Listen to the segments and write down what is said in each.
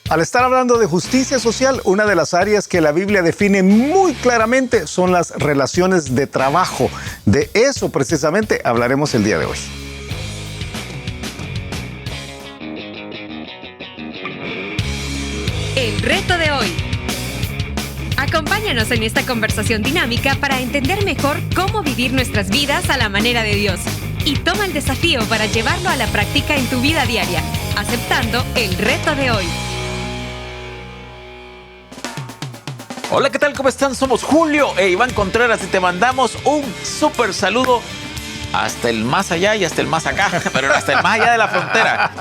Al estar hablando de justicia social, una de las áreas que la Biblia define muy claramente son las relaciones de trabajo. De eso precisamente hablaremos el día de hoy. El reto de hoy. Acompáñanos en esta conversación dinámica para entender mejor cómo vivir nuestras vidas a la manera de Dios. Y toma el desafío para llevarlo a la práctica en tu vida diaria, aceptando el reto de hoy. Hola, ¿qué tal? ¿Cómo están? Somos Julio e Iván Contreras y te mandamos un súper saludo hasta el más allá y hasta el más acá, pero hasta el más allá de la frontera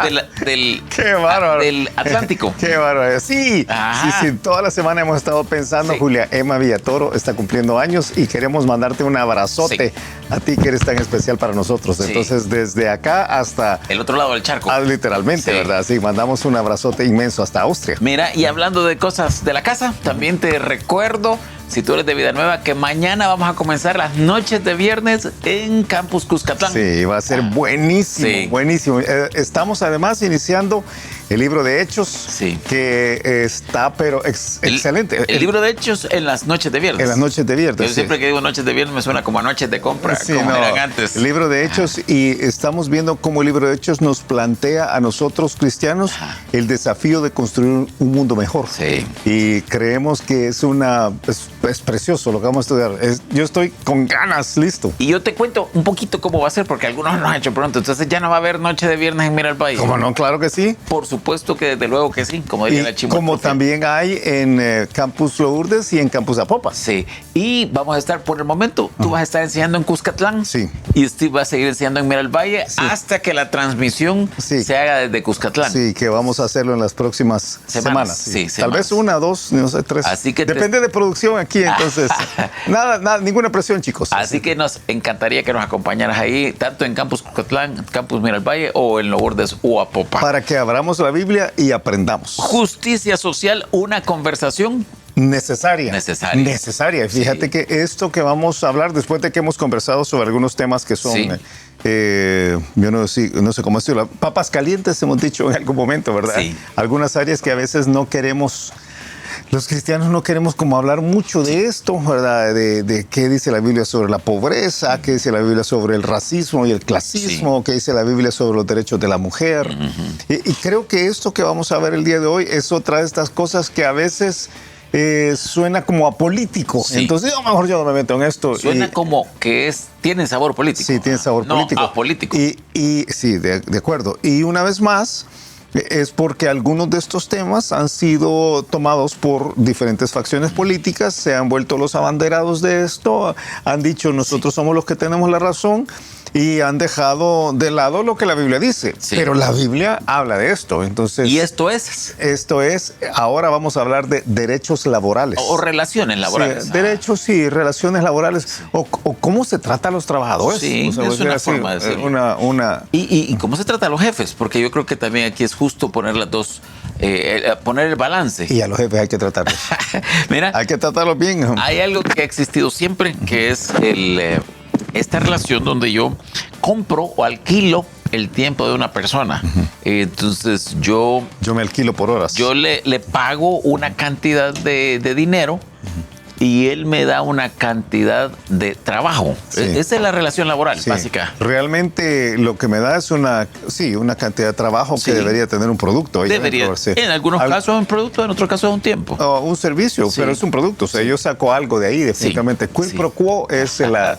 ¡Qué bárbaro! Del Atlántico. ¡Qué bárbaro! Sí, toda la semana hemos estado pensando, sí. Julia Emma Villatoro está cumpliendo años y queremos mandarte un abrazote a ti que eres tan especial para nosotros. Sí. Entonces, desde acá hasta... el otro lado del charco. Literalmente, ¿verdad? Sí, mandamos un abrazote inmenso hasta Austria. Mira, y hablando de cosas de la casa, también te recuerdo, si tú eres de Vida Nueva, que mañana vamos a comenzar las noches de viernes en Campus Cuscatlán. Sí, va a ser buenísimo, buenísimo. Estamos además iniciando el libro de Hechos, que está, pero excelente. El libro de Hechos en las noches de viernes. En las noches de viernes. Yo siempre que digo noches de viernes me suena como a noches de compra, como eran antes. El libro de Hechos, y estamos viendo cómo el libro de Hechos nos plantea a nosotros cristianos el desafío de construir un mundo mejor. Sí. Y creemos que es precioso lo que vamos a estudiar. Yo estoy con ganas, listo. Y yo te cuento un poquito cómo va a ser, porque algunos no han hecho pronto. Entonces ya no va a haber noche de viernes en Mira el Valle. ¿Cómo no? Claro que sí. Por supuesto que desde luego que sí, como diría la Chimo. Como también hay en Campus Lourdes y en Campus Apopa. Sí. Y vamos a estar, por el momento, tú vas a estar enseñando en Cuscatlán. Sí. Y Steve va a seguir enseñando en Mira el Valle hasta que la transmisión se haga desde Cuscatlán. Sí, que vamos a hacerlo en las próximas semanas. Sí, Tal vez una, dos, no sé, tres. Así que depende de producción aquí, entonces. nada, ninguna presión, chicos. Así que nos encantaría que nos acompañaras ahí, tanto en Campus Cuscatlán, Campus Mira el Valle o en Lourdes o Apopa. Para que abramos la Biblia y aprendamos. Justicia social, una conversación necesaria. Fíjate que esto que vamos a hablar, después de que hemos conversado sobre algunos temas que son, yo no sé cómo decirlo, papas calientes hemos dicho en algún momento, ¿verdad? Sí. Algunas áreas que a veces no queremos... Los cristianos no queremos como hablar mucho de esto, ¿verdad? De qué dice la Biblia sobre la pobreza, qué dice la Biblia sobre el racismo y el clasismo, qué dice la Biblia sobre los derechos de la mujer. Y creo que esto que vamos a ver el día de hoy es otra de estas cosas que a veces suena como apolítico. Entonces, mejor yo no me meto en esto. Suena como que tiene sabor político. Sí, tiene sabor político. No, apolítico. Y sí, de acuerdo. Y una vez más... es porque algunos de estos temas han sido tomados por diferentes facciones políticas, se han vuelto los abanderados de esto, han dicho nosotros somos los que tenemos la razón y han dejado de lado lo que la Biblia dice. Pero la Biblia habla de esto. Entonces, ¿y esto es? Esto es, ahora vamos a hablar de derechos laborales. O relaciones laborales. Sí, derechos y relaciones laborales. O cómo se trata a los trabajadores. Sí, es una forma de decirlo. Y cómo se trata a los jefes, porque yo creo que también aquí es justo poner las dos, poner el balance. Y a los jefes hay que tratarlos. Mira, hay que tratarlos bien. Hay algo que ha existido siempre, que es esta relación donde yo compro o alquilo el tiempo de una persona. Entonces yo me alquilo por horas. Yo le pago una cantidad de dinero y él me da una cantidad de trabajo. Esa es la relación laboral básica. Realmente lo que me da es una cantidad de trabajo que debería tener un producto. Debería. En algunos casos es un producto, en otros casos es un tiempo. Un servicio, pero es un producto. O sea, yo saco algo de ahí, definitivamente. Quid pro quo es la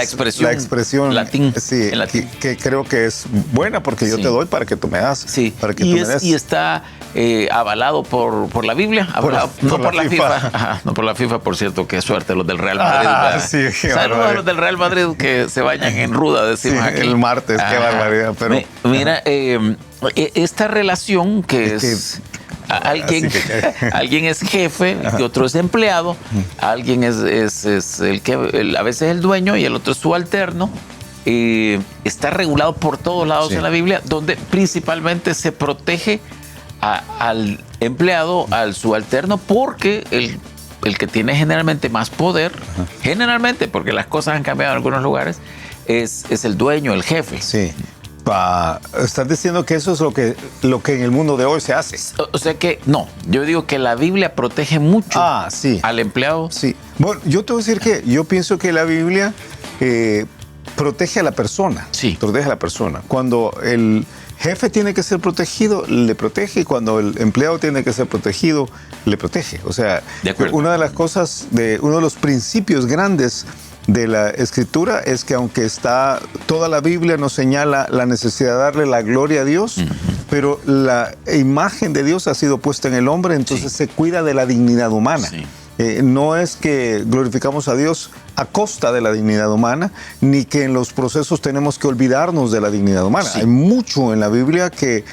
expresión latín, en latín. Que creo que es buena porque yo te doy para que tú me das. Para que tú me des. Y está avalado por la Biblia, no por la FIFA. No por la FIFA, por cierto, qué suerte los del Real Madrid. Saludos a los del Real Madrid que se bañan en ruda, decimos aquí. El martes, qué barbaridad. Pero... Mira, esta relación que es... Alguien es jefe y otro es empleado, alguien es el que a veces es el dueño y el otro es subalterno. Está regulado por todos lados en la Biblia, donde principalmente se protege al empleado, al subalterno, porque el que tiene generalmente más poder, generalmente, porque las cosas han cambiado en algunos lugares, es el dueño, el jefe. Estás diciendo que eso es lo que en el mundo de hoy se hace. O sea que, no, yo digo que la Biblia protege mucho Sí. al empleado. Sí. Bueno, yo te voy a decir que yo pienso que la Biblia protege a la persona. Sí. Protege a la persona. Cuando el jefe tiene que ser protegido, le protege, y cuando el empleado tiene que ser protegido, le protege. O sea, una de las cosas, uno de los principios grandes de la Escritura es que aunque toda la Biblia nos señala la necesidad de darle la gloria a Dios, pero la imagen de Dios ha sido puesta en el hombre, entonces se cuida de la dignidad humana. Sí. No es que glorificamos a Dios a costa de la dignidad humana, ni que en los procesos tenemos que olvidarnos de la dignidad humana. Sí. Hay mucho en la Biblia que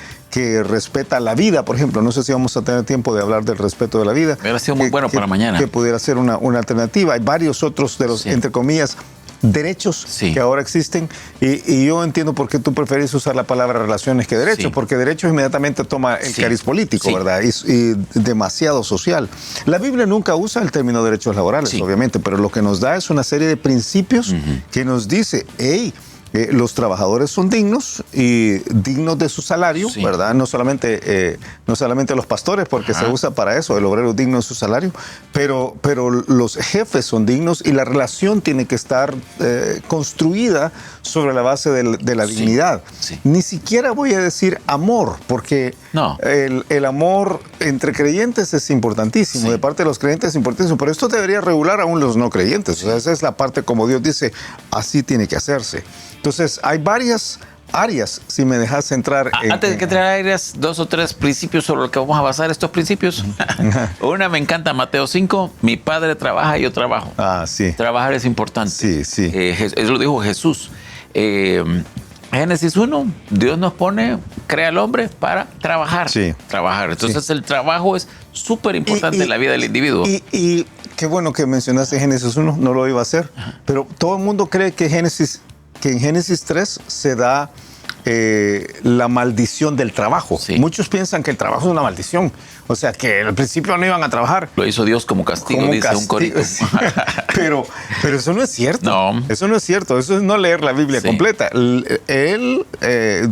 respeta la vida, por ejemplo. No sé si vamos a tener tiempo de hablar del respeto de la vida. Hubiera sido muy bueno para mañana. Que pudiera ser una alternativa. Hay varios otros de los, entre comillas, derechos que ahora existen, y yo entiendo por qué tú prefieres usar la palabra relaciones que derechos, porque derechos inmediatamente toma el cariz político, ¿verdad? Y demasiado social. La Biblia nunca usa el término derechos laborales, obviamente, pero lo que nos da es una serie de principios que nos dice, hey, los trabajadores son dignos y dignos de su salario, ¿verdad? No solamente los pastores, porque se usa para eso, el obrero digno de su salario, pero los jefes son dignos, y la relación tiene que estar construida sobre la base de la dignidad. Sí. Ni siquiera voy a decir amor, porque el amor entre creyentes es importantísimo, de parte de los creyentes es importantísimo, pero esto debería regular aún los no creyentes. O sea, esa es la parte como Dios dice, así tiene que hacerse. Entonces, hay varias áreas, si me dejas entrar Antes de que traigas 2 o 3 principios sobre lo que vamos a basar estos principios. Una me encanta, Mateo 5, mi padre trabaja y yo trabajo. Sí. Trabajar es importante. Sí, sí. Eso lo dijo Jesús. Génesis 1, Dios nos crea al hombre para trabajar. Sí. Trabajar. Entonces el trabajo es súper importante en la vida del individuo. Y qué bueno que mencionaste Génesis 1, no lo iba a hacer, pero todo el mundo cree que en Génesis 3 se da la maldición del trabajo. Sí. Muchos piensan que el trabajo es una maldición. O sea, que al principio no iban a trabajar. Lo hizo Dios como castigo, dice un corito. Sí. pero eso no es cierto. No. Eso no es cierto. Eso es no leer la Biblia completa.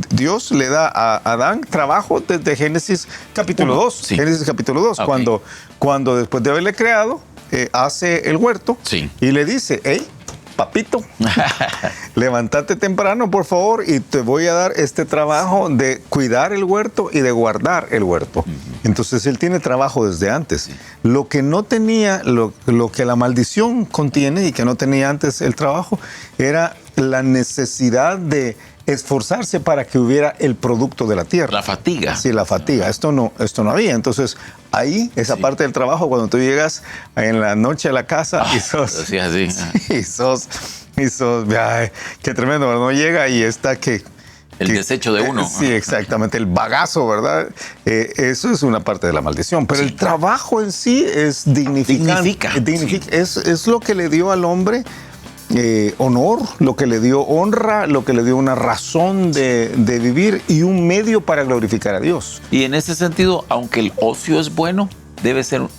Dios le da a Adán trabajo desde Génesis capítulo 2. Sí. Génesis capítulo 2. Okay. Cuando después de haberle creado, hace el huerto y le dice, hey, papito, levántate temprano, por favor, y te voy a dar este trabajo de cuidar el huerto y de guardar el huerto. Entonces, él tiene trabajo desde antes. Sí. Lo que no tenía, lo que la maldición contiene y que no tenía antes el trabajo, era la necesidad de esforzarse para que hubiera el producto de la tierra. La fatiga. Sí, la fatiga. Esto no había. Entonces, ahí, esa parte del trabajo, cuando tú llegas en la noche a la casa y sos... Sí, así. Y sos, ay, qué tremendo, ¿verdad? No llega y está que... El desecho de uno. Sí, exactamente, el bagazo, ¿verdad? Eso es una parte de la maldición. Pero el trabajo en sí es dignificante. Dignifica. Es lo que le dio al hombre honor, lo que le dio honra, lo que le dio una razón de vivir y un medio para glorificar a Dios. Y en ese sentido, aunque el ocio es bueno,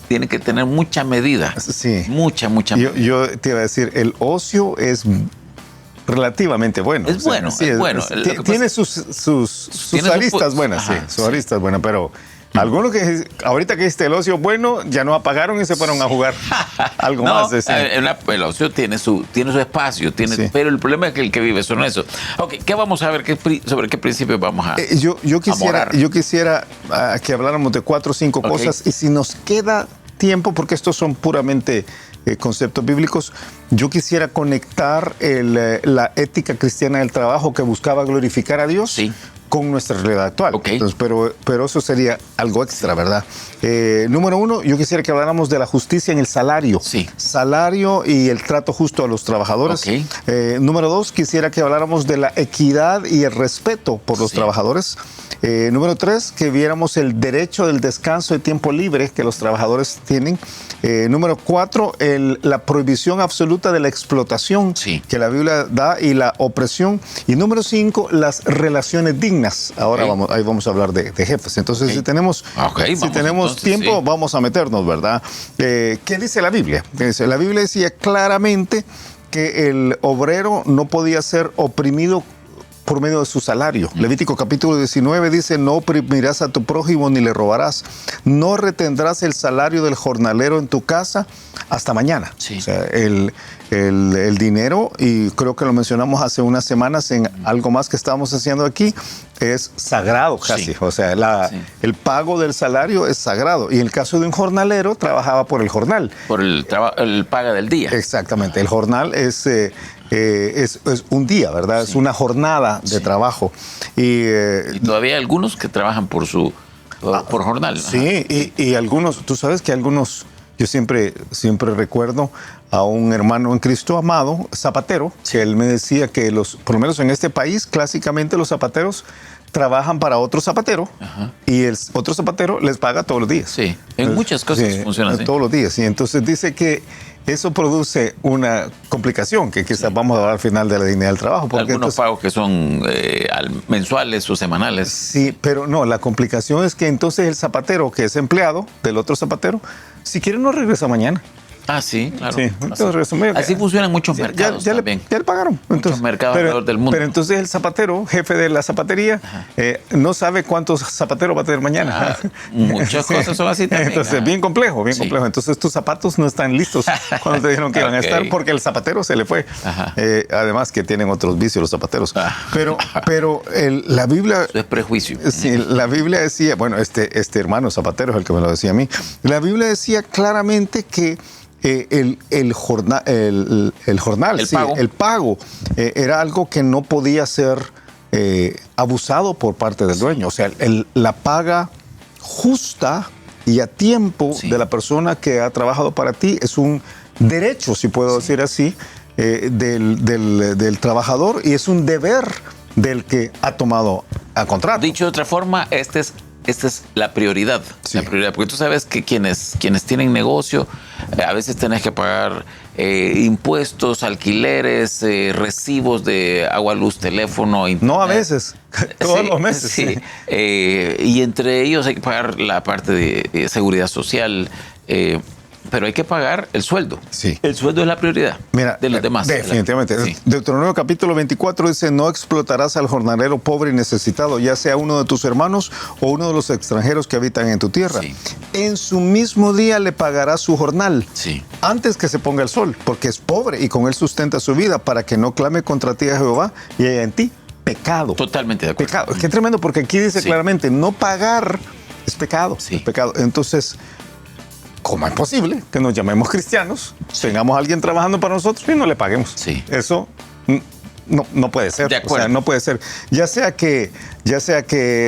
tiene que tener mucha medida. Sí. Mucha medida. Yo te iba a decir, el ocio es relativamente bueno. Es bueno, es bueno. Tiene sus aristas buenas, sus aristas buenas, pero... Algunos que ahorita que el ocio bueno, ya no apagaron y se fueron a jugar algo más. El ocio tiene su espacio, pero el problema es que el que vive son eso. Ok, ¿qué vamos a ver? ¿Sobre qué principios vamos a yo quisiera que habláramos de 4 o 5 cosas, y si nos queda tiempo, porque estos son puramente conceptos bíblicos, yo quisiera conectar la ética cristiana del trabajo que buscaba glorificar a Dios con nuestra realidad actual. Entonces, pero eso sería algo extra, ¿verdad? Número 1, yo quisiera que habláramos de la justicia en el salario. Sí. Salario y el trato justo a los trabajadores. Número 2, quisiera que habláramos de la equidad y el respeto por los trabajadores. Número 3, que viéramos el derecho del descanso de tiempo libre que los trabajadores tienen. Número 4, la prohibición absoluta de la explotación que la Biblia da y la opresión. Y número 5, las relaciones dignas. Ahora vamos a hablar de jefes. Entonces, si tenemos tiempo, vamos a meternos, ¿verdad? ¿Qué dice la Biblia? La Biblia decía claramente que el obrero no podía ser oprimido por medio de su salario. Levítico capítulo 19 dice, no oprimirás a tu prójimo ni le robarás. No retendrás el salario del jornalero en tu casa hasta mañana. Sí. O sea, el dinero, y creo que lo mencionamos hace unas semanas en algo más que estábamos haciendo aquí, es sagrado casi. Sí. O sea, el pago del salario es sagrado. Y en el caso de un jornalero, trabajaba por el jornal. Por el paga del día. Exactamente. El jornal es un día, ¿verdad? Sí. Es una jornada de trabajo. Y todavía hay algunos que trabajan por jornal. sí, y algunos, tú sabes que algunos, yo siempre recuerdo a un hermano en Cristo amado, zapatero, que él me decía que por lo menos en este país, clásicamente los zapateros trabajan para otro zapatero, y el otro zapatero les paga todos los días. Sí, en muchas cosas funciona así. Todos los días, y entonces dice que eso produce una complicación que quizás vamos a hablar al final de la dignidad del trabajo. Porque algunos pagos que son mensuales o semanales. Sí, pero no, la complicación es que entonces el zapatero que es empleado del otro zapatero, si quiere no regresa mañana. Ah, sí, claro. Sí, entonces, así funcionan muchos mercados también. Ya le pagaron. Muchos mercados alrededor del mundo. Pero entonces el zapatero, jefe de la zapatería, no sabe cuántos zapateros va a tener mañana. Muchas cosas son así también. Entonces, bien complejo. Entonces, tus zapatos no están listos cuando te dijeron que iban a estar, porque el zapatero se le fue. Además que tienen otros vicios los zapateros. Pero la Biblia... Eso es prejuicio. Sí, la Biblia decía, bueno, este hermano zapatero es el que me lo decía a mí. La Biblia decía claramente que el pago era algo que no podía ser abusado por parte del dueño. O sea, la paga justa y a tiempo de la persona que ha trabajado para ti es un derecho, si puedo decir así, del trabajador, y es un deber del que ha tomado a contrato. Dicho de otra forma, esta es la prioridad. Sí. La prioridad, porque tú sabes que quienes tienen negocio, a veces tenés que pagar impuestos, alquileres, recibos de agua, luz, teléfono, internet. No a veces, todos los meses. Sí. Y entre ellos hay que pagar la parte de seguridad social, pero hay que pagar el sueldo. Sí. El sueldo es la prioridad. Mira, de los demás. Definitivamente. Sí. Deuteronomio capítulo 24 dice, no explotarás al jornalero pobre y necesitado, ya sea uno de tus hermanos o uno de los extranjeros que habitan en tu tierra. Sí. En su mismo día le pagarás su jornal, Sí. antes que se ponga el sol, porque es pobre y con él sustenta su vida, para que no clame contra ti a Jehová y haya en ti pecado. Totalmente de acuerdo. Pecado. Qué tremendo, porque aquí dice Sí. claramente, no pagar es pecado. Sí. Es pecado. Entonces, ¿cómo es posible que nos llamemos cristianos, tengamos a alguien trabajando para nosotros y no le paguemos? Sí. Eso no puede ser. De acuerdo. O sea, no puede ser. Ya sea que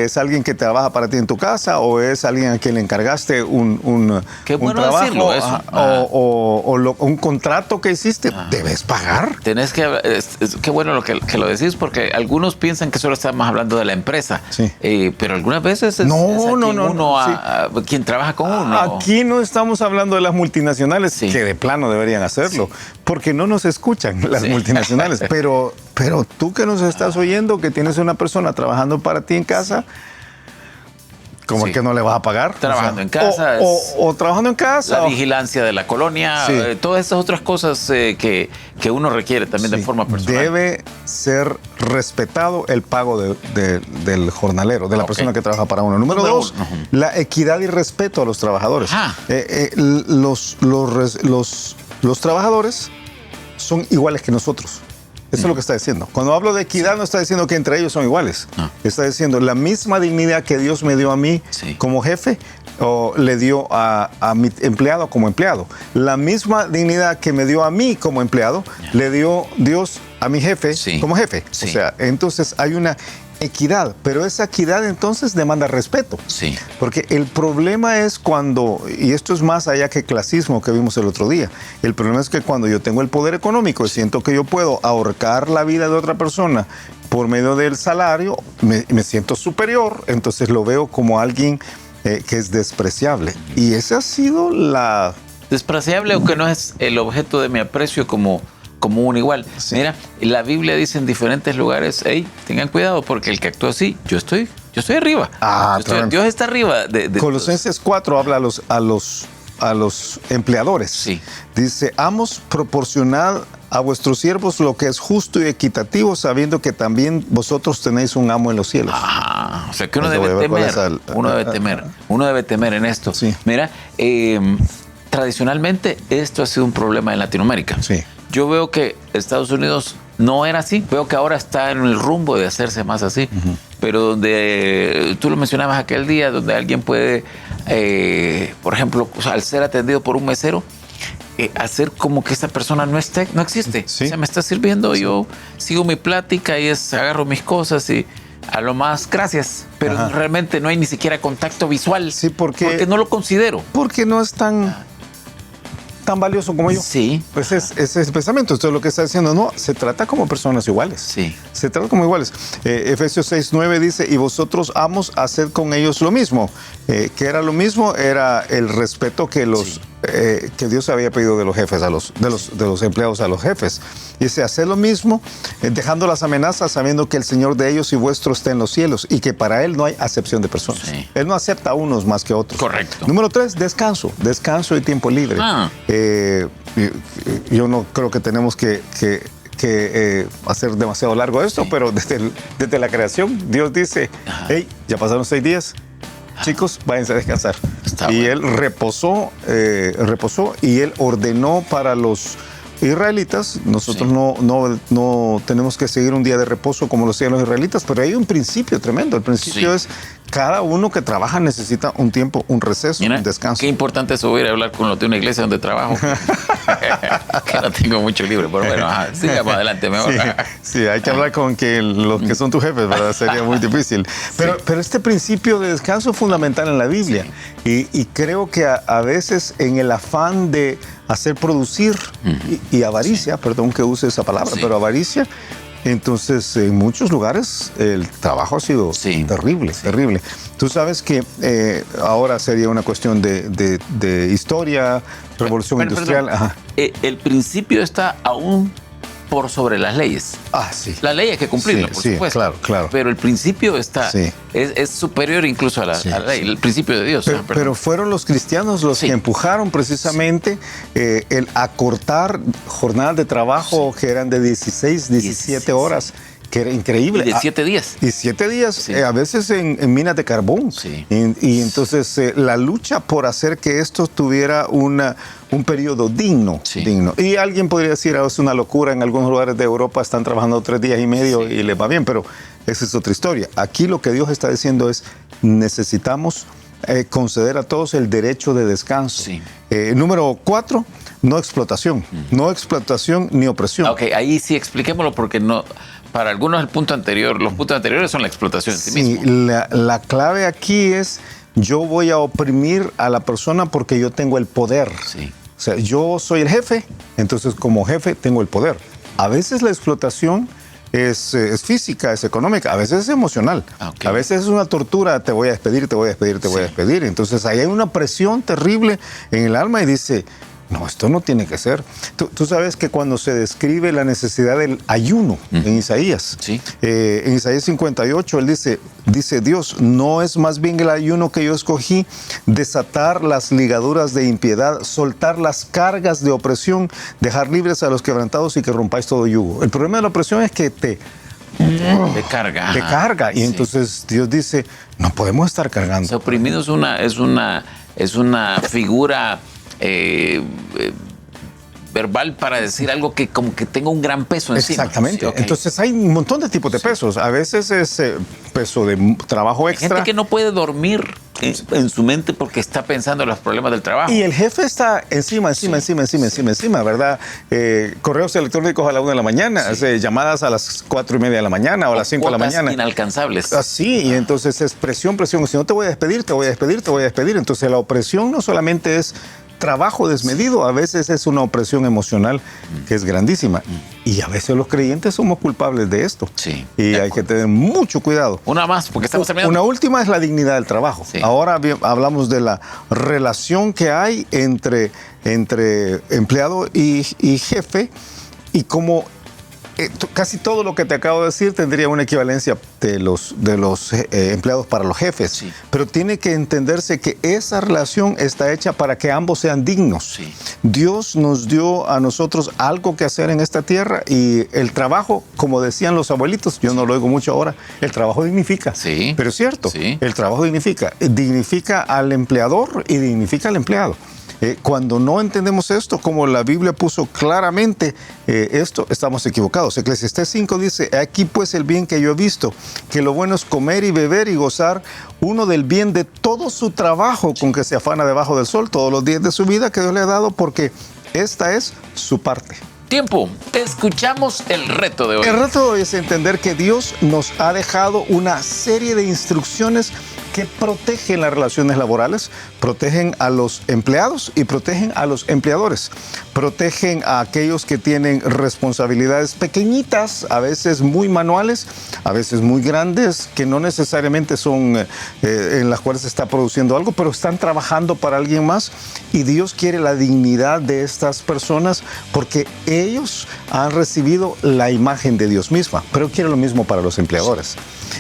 es alguien que trabaja para ti en tu casa, o es alguien a quien le encargaste un Qué bueno trabajo, decirlo, eso. o un contrato que hiciste, debes pagar. Tenés que... qué bueno que lo decís, porque algunos piensan que solo estamos hablando de la empresa. Sí. Pero algunas veces es quien trabaja con uno. Aquí no estamos hablando de las multinacionales, Sí. que de plano deberían hacerlo, porque no nos escuchan las Sí. multinacionales. Pero tú que nos estás oyendo, que tienes una persona trabajando para ti en casa, ¿cómo Sí. es que no le vas a pagar? Trabajando en casa. O trabajando en casa. La vigilancia de la colonia, Sí. todas esas otras cosas que uno requiere también de Sí. forma personal. Debe ser respetado el pago del jornalero, de la Ok. persona que trabaja para uno. Número Número 2, uno. Ujú. la equidad y respeto a los trabajadores. Ajá. Los trabajadores son iguales que nosotros. Eso es lo que está diciendo. Cuando hablo de equidad, no está diciendo que entre ellos son iguales. No. Está diciendo la misma dignidad que Dios me dio a mí Sí. como jefe, o le dio a mi empleado como empleado. La misma dignidad que me dio a mí como empleado, le dio Dios a mi jefe Sí. como jefe. Sí. O sea, entonces hay una equidad, pero esa equidad entonces demanda respeto. Sí. Porque el problema es cuando, y esto es más allá que clasismo que vimos el otro día, el problema es que cuando yo tengo el poder económico y siento que yo puedo ahorcar la vida de otra persona por medio del salario, me siento superior, entonces lo veo como alguien que es despreciable. Y esa ha sido la... Despreciable, aunque no es el objeto de mi aprecio como un igual. Sí. Mira, la Biblia dice en diferentes lugares, hey, tengan cuidado, porque el que actúa así, yo estoy arriba. Ah, Dios está arriba de Colosenses 4 habla a a los empleadores. Sí. Dice, amos, proporcionad a vuestros siervos lo que es justo y equitativo, sabiendo que también vosotros tenéis un amo en los cielos. O sea que uno debe temer. Uno debe temer en esto. Sí. Mira, tradicionalmente esto ha sido un problema en Latinoamérica. Sí. Yo veo que Estados Unidos no era así. Veo que ahora está en el rumbo de hacerse más así. Pero donde, tú lo mencionabas aquel día, donde alguien puede, por ejemplo, al ser atendido por un mesero, hacer como que esa persona no existe. Sí. O sea, me está sirviendo, yo sigo mi plática y agarro mis cosas y a lo más gracias. Pero realmente no hay ni siquiera contacto visual. Sí, porque no lo considero. Porque no es tan valioso como yo. Sí. Pues ese es el pensamiento. Entonces lo que está diciendo, no, se trata como personas iguales. Sí. Se trata como iguales. Efesios 6:9 dice, y vosotros, amos, haced con ellos lo mismo. ¿Qué era lo mismo? Era el respeto que que Dios había pedido de los jefes, de los empleados a los jefes. Dice, haced lo mismo, dejando las amenazas, sabiendo que el Señor de ellos y vuestro está en los cielos y que para Él no hay acepción de personas. Sí. Él no acepta a unos más que a otros. Correcto. Número 3, descanso y tiempo libre. Yo no creo que tenemos que hacer demasiado largo esto, pero desde la creación, Dios dice, hey, ya pasaron 6 días, chicos, váyanse a descansar. Y Él reposó y Él ordenó para los israelitas. Nosotros no tenemos que seguir un día de reposo como lo hacían los israelitas, pero hay un principio tremendo. El principio es cada uno que trabaja necesita un tiempo, un receso, un descanso. Qué importante es subir a hablar con los de una iglesia donde trabajo. Que no tengo mucho libre, pero bueno, sigamos adelante mejor. Sí, hay que hablar con los que son tus jefes, ¿verdad? Sería muy difícil. Pero este principio de descanso es fundamental en la Biblia. Y creo que a veces en el afán de hacer producir y avaricia, perdón que use esa palabra, pero avaricia, entonces en muchos lugares el trabajo ha sido terrible. Tú sabes que ahora sería una cuestión de historia, revolución industrial. Ajá. El principio está aún por sobre las leyes. Sí. La ley hay que cumplirla, por supuesto. Claro. Pero el principio está es superior incluso a la ley, el principio de Dios. Pero fueron los cristianos los que empujaron precisamente el acortar jornadas de trabajo que eran de 16, 17 horas. Que era increíble. Y de 7 días. Y 7 días, a veces en minas de carbón. Sí. Y entonces la lucha por hacer que esto tuviera un periodo digno. Y alguien podría decir, es una locura, en algunos lugares de Europa están trabajando 3 días y medio y les va bien, pero esa es otra historia. Aquí lo que Dios está diciendo es, necesitamos conceder a todos el derecho de descanso. Número 4, no explotación. No explotación ni opresión. Ok, ahí sí expliquémoslo porque no... Para algunos los puntos anteriores son la explotación en sí mismo. La clave aquí es, yo voy a oprimir a la persona porque yo tengo el poder. O sea, yo soy el jefe, entonces como jefe tengo el poder. A veces la explotación es física, es económica, a veces es emocional. A veces es una tortura, te voy a despedir, te voy a despedir, te voy a despedir. Entonces ahí hay una presión terrible en el alma y dice... No, esto no tiene que ser. Tú sabes que cuando se describe la necesidad del ayuno en Isaías, en Isaías 58, él dice, Dios, no es más bien el ayuno que yo escogí, desatar las ligaduras de impiedad, soltar las cargas de opresión, dejar libres a los quebrantados y que rompáis todo yugo. El problema de la opresión es que te carga. Y entonces Dios dice, no podemos estar cargando. O sea, oprimido es una figura... verbal para decir algo que como que tenga un gran peso encima. Exactamente. Entonces hay un montón de tipos de pesos. A veces es peso de trabajo extra. Hay gente que no puede dormir en su mente porque está pensando en los problemas del trabajo. Y el jefe está encima, ¿verdad? Correos electrónicos a la 1 de la mañana, llamadas a las 4:30 de la mañana o a las 5 de la mañana. Inalcanzables. Así, y entonces es presión. Si no te voy a despedir, te voy a despedir. Entonces la opresión no solamente es trabajo desmedido, a veces es una opresión emocional que es grandísima. Y a veces los creyentes somos culpables de esto. Y hay que tener mucho cuidado. Una más, porque estamos terminando. Una última es la dignidad del trabajo. Ahora hablamos de la relación que hay entre empleado y jefe y cómo casi todo lo que te acabo de decir tendría una equivalencia de los empleados para los jefes. Sí. Pero tiene que entenderse que esa relación está hecha para que ambos sean dignos. Sí. Dios nos dio a nosotros algo que hacer en esta tierra y el trabajo, como decían los abuelitos, yo no lo oigo mucho ahora, el trabajo dignifica. Sí. Pero es cierto, Sí. el trabajo dignifica al empleador y dignifica al empleado. Cuando no entendemos esto, como la Biblia puso claramente esto, estamos equivocados. Eclesiastés 5 dice, aquí pues el bien que yo he visto, que lo bueno es comer y beber y gozar uno del bien de todo su trabajo con que se afana debajo del sol todos los días de su vida que Dios le ha dado, porque esta es su parte. Tiempo, escuchamos el reto de hoy. El reto de hoy es entender que Dios nos ha dejado una serie de instrucciones que protegen las relaciones laborales, protegen a los empleados y protegen a los empleadores. Protegen a aquellos que tienen responsabilidades pequeñitas, a veces muy manuales, a veces muy grandes, que no necesariamente son en las cuales se está produciendo algo, pero están trabajando para alguien más. Y Dios quiere la dignidad de estas personas porque ellos han recibido la imagen de Dios misma, pero quiere lo mismo para los empleadores.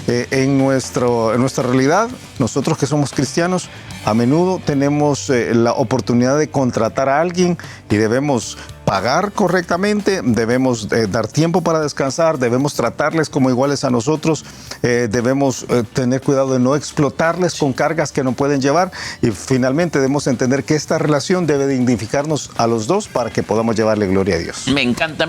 En nuestra realidad, nosotros que somos cristianos, a menudo tenemos la oportunidad de contratar a alguien y debemos pagar correctamente, debemos dar tiempo para descansar, debemos tratarles como iguales a nosotros, debemos tener cuidado de no explotarles con cargas que no pueden llevar y finalmente debemos entender que esta relación debe dignificarnos a los dos para que podamos llevarle gloria a Dios. Me encanta.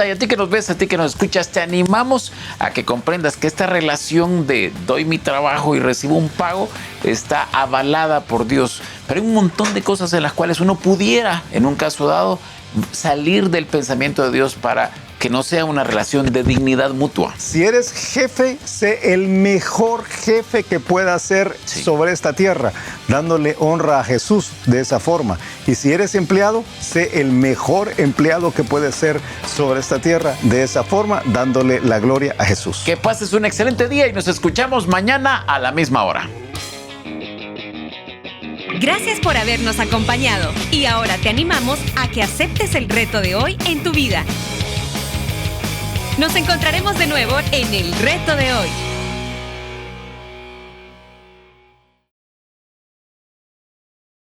Y a ti que nos ves, a ti que nos escuchas, te animamos a que comprendas que esta relación de doy mi trabajo y recibo un pago está avalada por Dios. Pero hay un montón de cosas en las cuales uno pudiera, en un caso dado, salir del pensamiento de Dios para que no sea una relación de dignidad mutua. Si eres jefe, sé el mejor jefe que pueda ser sobre esta tierra, dándole honra a Jesús de esa forma. Y si eres empleado, sé el mejor empleado que puede ser sobre esta tierra de esa forma, dándole la gloria a Jesús. Que pases un excelente día y nos escuchamos mañana a la misma hora. Gracias por habernos acompañado y ahora te animamos a que aceptes el reto de hoy en tu vida. Nos encontraremos de nuevo en el reto de hoy.